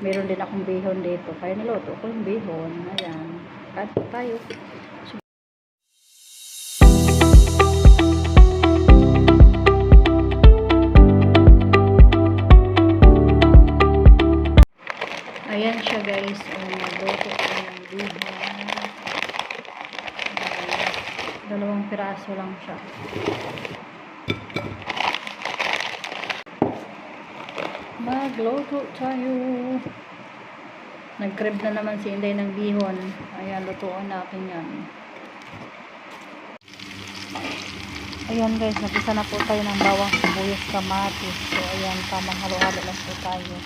Meron din akong bihon dito. Kaya niluto ko yung bihon. Ayan. Kain po tayo. Ayan siya guys. Nagluto ko ng bihon. Dalawang piraso lang siya. Magluto tayo. Nag-crib na naman si Inday ng bihon. Ayan, lutuan natin yan. Ayan guys, nagisa na po tayo ng bawang, sibuyas, kamatis. So ayan, tamang halo-halo lang po tayo.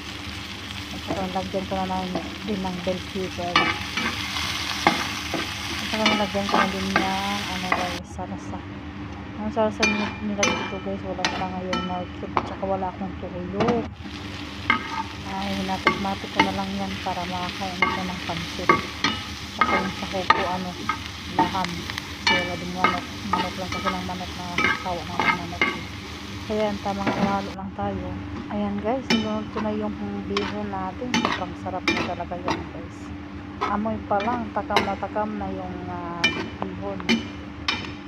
At saka lagyan ko na namin din ng bell pepper. At saka nilagyan ko na din ng ano guys, salsa. Ang salsa nila dito guys, wala pa ngayon na cube. At saka wala akong tuyo. Ay, hinatid-matid ko na lang yan para makakain ko ng pansit. Saka yung sahog ko, laham. So, wala din manok lang kasi ng manok na sawa na ng manok. Kaya yan, tamang halo lang tayo. Ayan guys, nilunod ko na yung bihon natin. Sobrang sarap na talaga yan guys. Amoy pa lang, takam na yung bihon.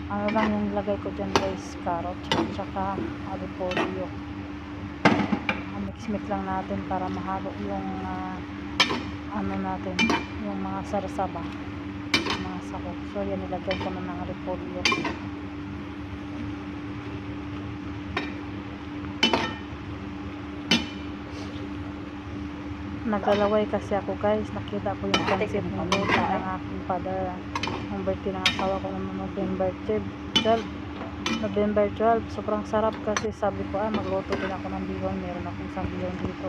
Ano lang yung lagay ko dyan guys, carrot, tsaka repolyo. Mix lang natin para mahalo yung natin, yung mga sarsaba, mga sahog. So yan, nilagay ko na ng repolyo. Naglalaway kasi ako guys, nakita ko yung pansit ng luto ng aking father. Ang birthday ng asawa ko naman November 12. Sobrang sarap kasi sabi ko, magluto din ako ng bihon. Meron akong isang bihon dito.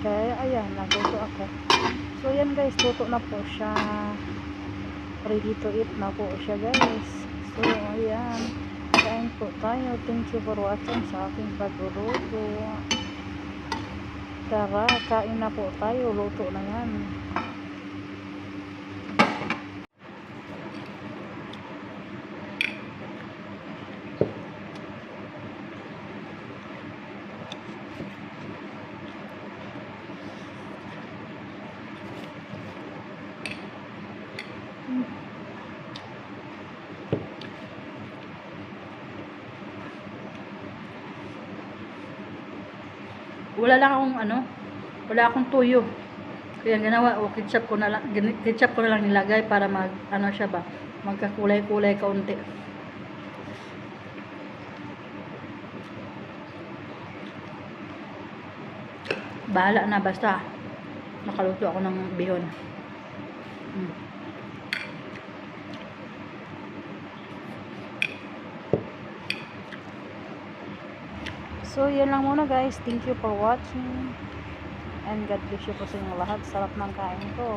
Kaya ayan, nagluto ako. So yan guys, luto na po siya. Ready to eat na po siya guys. So ayan, kain po tayo. Thank you for watching sa aking pagluluto. Tara, kain na po tayo. Luto na yan. Wala lang akong wala akong tuyo. Kaya ginawa ketchup ko na lang nilagay para siya ba, magkakulay-kulay kaunti. Bahala na, basta nakaluto ako ng bihon. So, yan lang muna guys. Thank you for watching. And God bless you po sa inyong lahat. Sarap ng kain ko.